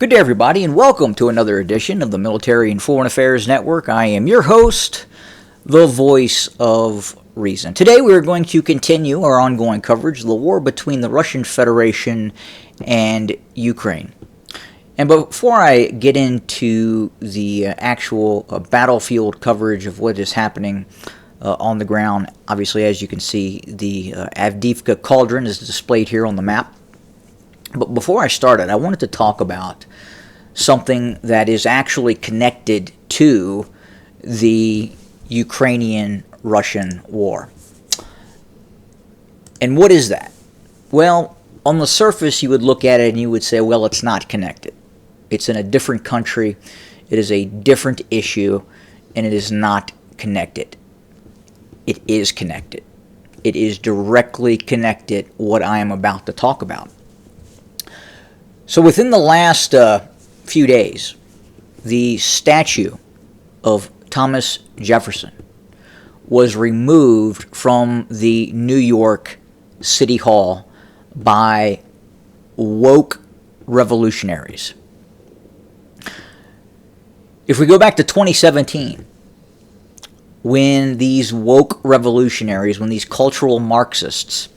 Good day, everybody, and welcome to another edition of the Military and Foreign Affairs Network. I am your host, the voice of reason. Today, we are going to continue our ongoing coverage of the war between the Russian Federation and Ukraine. And before I get into the actual battlefield coverage of what is happening on the ground, obviously, as you can see, the Avdiivka cauldron is displayed here on the map. But before I started, I wanted to talk about something that is actually connected to the Ukrainian-Russian war. And what is that? Well, on the surface, you would look at it and you would say, well, it's not connected. It's in a different country. It is a different issue, and it is not connected. It is connected. It is directly connected, what I am about to talk about. So within the last few days, the statue of Thomas Jefferson was removed from the New York City Hall by woke revolutionaries. If we go back to 2017, when these woke revolutionaries, when these cultural Marxists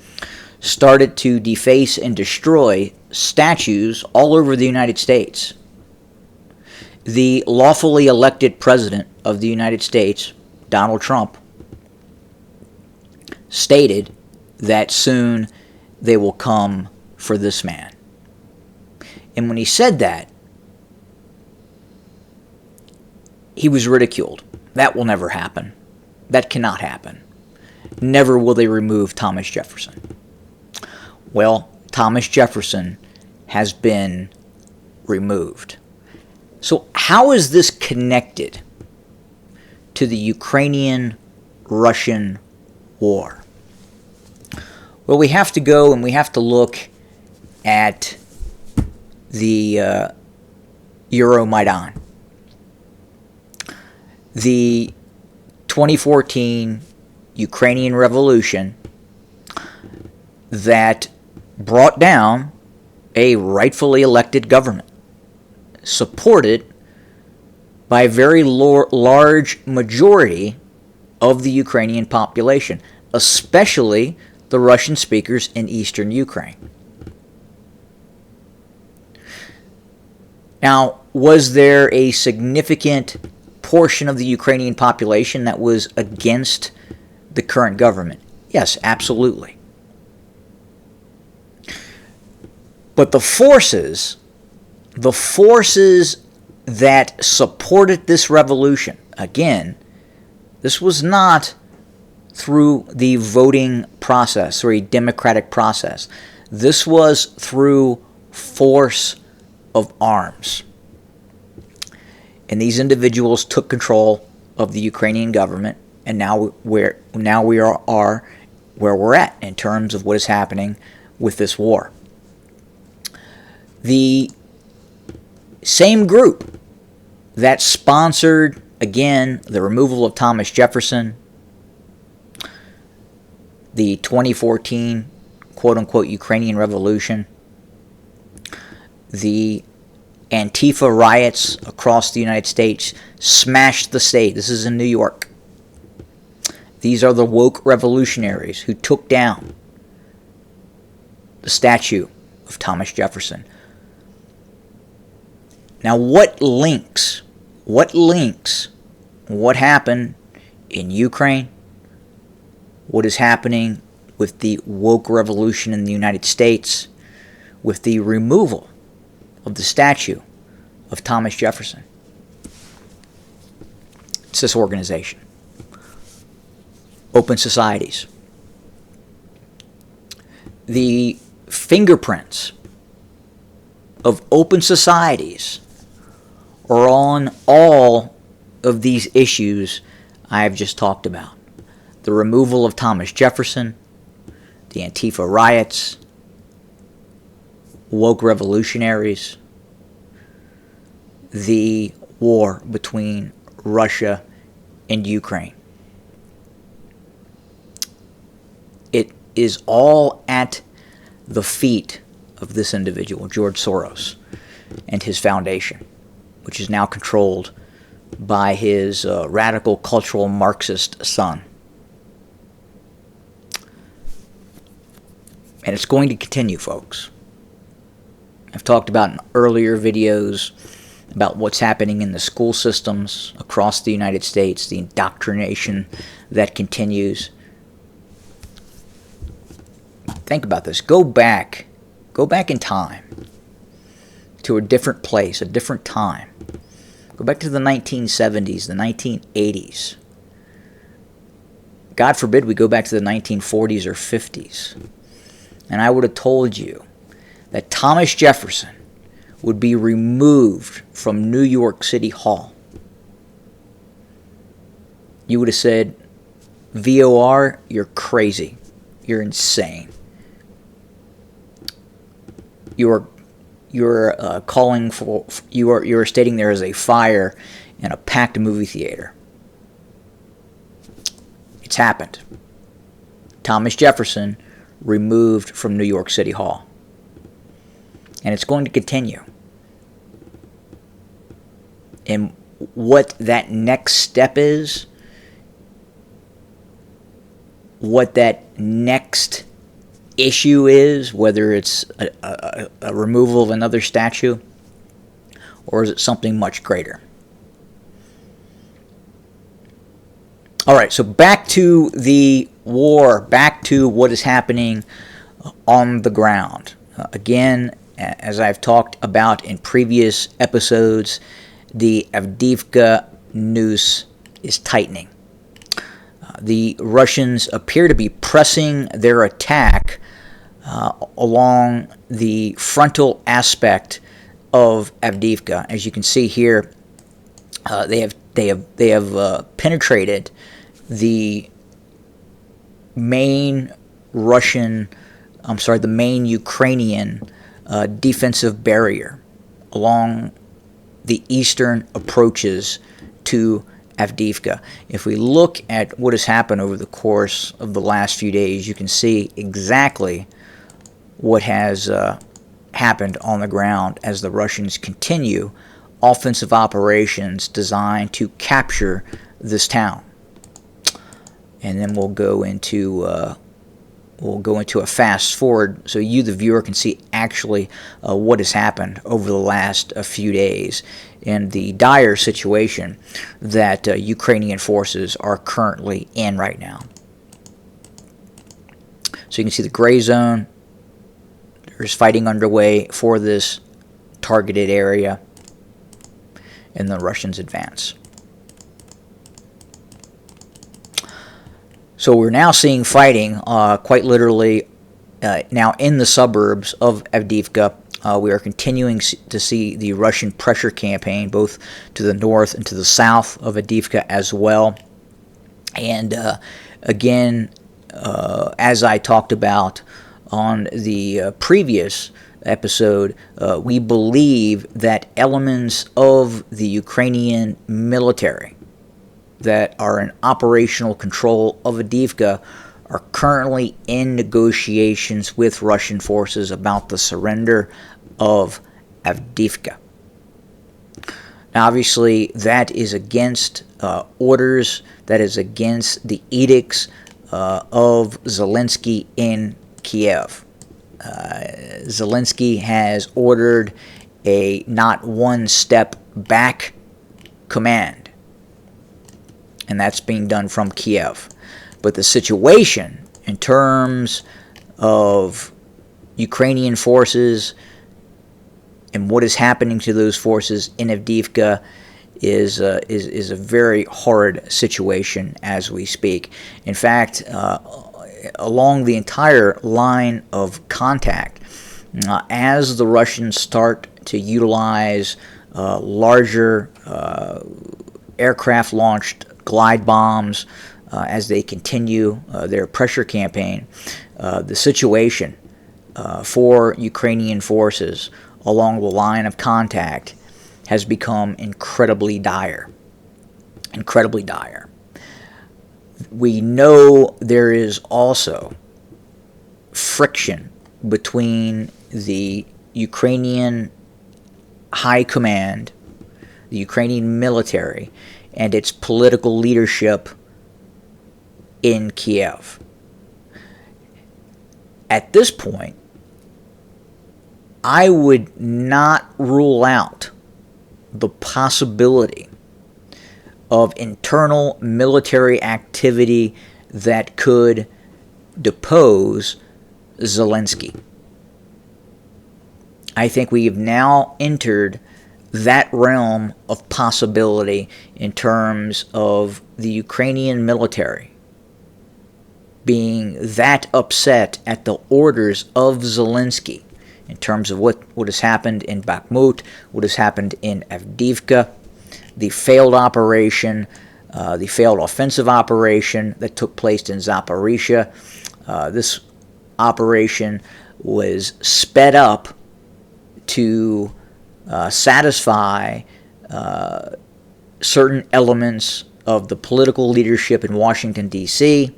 started to deface and destroy statues all over the United States, the lawfully elected president of the United States, Donald Trump, stated that soon they will come for this man. And when he said that, he was ridiculed. That will never happen. That cannot happen. Never will they remove Thomas Jefferson. Well, Thomas Jefferson has been removed. So how is this connected to the Ukrainian-Russian war? Well, we have to go and we have to look at the Euromaidan. The 2014 Ukrainian Revolution that brought down a rightfully elected government, supported by a very large majority of the Ukrainian population, especially the Russian speakers in eastern Ukraine. Now, was there a significant portion of the Ukrainian population that was against the current government? Yes, absolutely. But the forces that supported this revolution, again, this was not through the voting process or a democratic process. This was through force of arms. And these individuals took control of the Ukrainian government, and now we are where we're at in terms of what is happening with this war. The same group that sponsored, again, the removal of Thomas Jefferson, the 2014 quote-unquote Ukrainian Revolution, the Antifa riots across the United States, smashed the state. This is in New York. These are the woke revolutionaries who took down the statue of Thomas Jefferson. Now, what links what happened in Ukraine, what is happening with the woke revolution in the United States, with the removal of the statue of Thomas Jefferson? It's this organization. Open societies. The fingerprints of open societies are on all of these issues I have just talked about. The removal of Thomas Jefferson, the Antifa riots, woke revolutionaries, the war between Russia and Ukraine. It is all at the feet of this individual, George Soros. and his foundation, which is now controlled by his radical cultural Marxist son. And it's going to continue, folks. I've talked about in earlier videos about what's happening in the school systems across the United States, the indoctrination that continues. Think about this. Go back in time to a different place, a different time. Go back to the 1970s, the 1980s. God forbid we go back to the 1940s or 50s. And I would have told you that Thomas Jefferson would be removed from New York City Hall. You would have said, VOR, you're crazy. You're insane. You're calling for, you're stating there is a fire in a packed movie theater. It's happened. Thomas Jefferson removed from New York City Hall. And it's going to continue. And what that next step is, what that next issue is, whether it's a removal of another statue, or is it something much greater? All right, so back to the war, back to what is happening on the ground. Again, as I've talked about in previous episodes, the Avdiivka noose is tightening. The Russians appear to be pressing their attack along the frontal aspect of Avdiivka. As you can see here, they have penetrated the main Ukrainian defensive barrier along the eastern approaches to Avdiivka. If we look at what has happened over the course of the last few days, you can see exactly what has happened on the ground as the Russians continue offensive operations designed to capture this town. And then we'll go into a fast forward so you, the viewer, can see actually what has happened over the last few days and the dire situation that Ukrainian forces are currently in right now. So you can see the gray zone. There's fighting underway for this targeted area, and the Russians advance. So we're now seeing fighting quite literally now in the suburbs of Avdiivka. We are continuing to see the Russian pressure campaign both to the north and to the south of Avdiivka as well. And again, as I talked about on the previous episode, we believe that elements of the Ukrainian military that are in operational control of Avdiivka are currently in negotiations with Russian forces about the surrender of Avdiivka. Now, obviously, that is against orders, that is against the edicts of Zelensky in Kiev. Zelensky has ordered a not one step back command, and that's being done from Kiev. But the situation in terms of Ukrainian forces and what is happening to those forces in Avdiivka is a very hard situation as we speak. In fact, along the entire line of contact, as the Russians start to utilize larger aircraft-launched glide bombs as they continue their pressure campaign, the situation for Ukrainian forces along the line of contact has become incredibly dire. Incredibly dire. We know there is also friction between the Ukrainian high command, the Ukrainian military, and its political leadership in Kiev. At this point, I would not rule out the possibility of internal military activity that could depose Zelensky. I think we have now entered that realm of possibility in terms of the Ukrainian military being that upset at the orders of Zelensky in terms of what has happened in Bakhmut, what has happened in Avdiivka, the failed operation, the failed offensive operation that took place in Zaporizhia. This operation was sped up to satisfy certain elements of the political leadership in Washington, D.C.,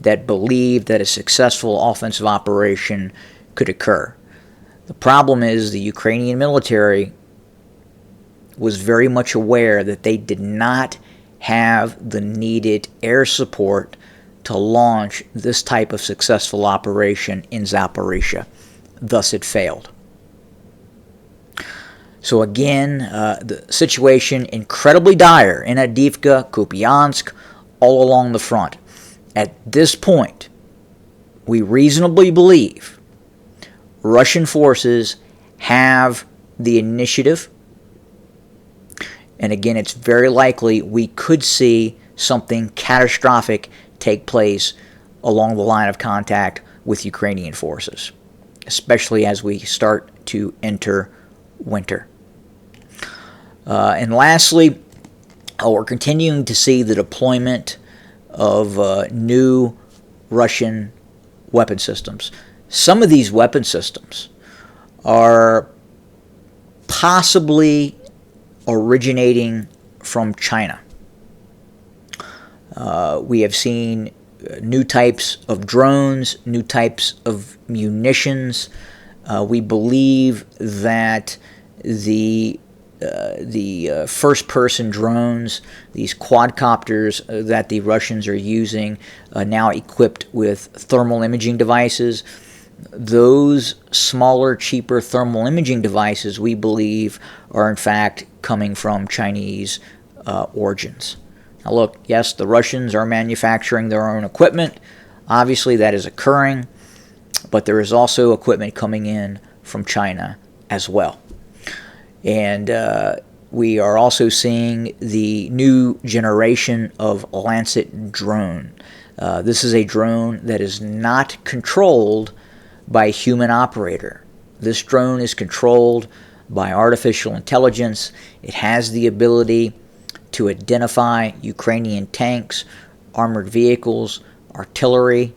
that believed that a successful offensive operation could occur. The problem is the Ukrainian military was very much aware that they did not have the needed air support to launch this type of successful operation in Zaporizhia. Thus, it failed. So again, the situation incredibly dire in Avdiivka, Kupiansk, all along the front. At this point, we reasonably believe Russian forces have the initiative. And again, it's very likely we could see something catastrophic take place along the line of contact with Ukrainian forces, especially as we start to enter winter. And lastly, we're continuing to see the deployment of new Russian weapon systems. Some of these weapon systems are possibly originating from China. We have seen new types of drones, new types of munitions. We believe that the first-person drones, these quadcopters that the Russians are using, now equipped with thermal imaging devices, those smaller, cheaper thermal imaging devices, we believe, are in fact coming from Chinese origins. Now look, yes, the Russians are manufacturing their own equipment. Obviously, that is occurring, but there is also equipment coming in from China as well. And we are also seeing the new generation of Lancet drone. This is a drone that is not controlled by a human operator. This drone is controlled by artificial intelligence. It has the ability to identify Ukrainian tanks, armored vehicles, artillery,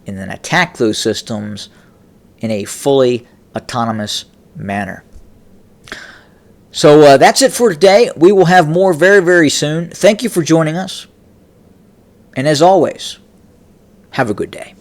and then attack those systems in a fully autonomous manner. So that's it for today. We will have more very, very soon. Thank you for joining us. And as always, have a good day.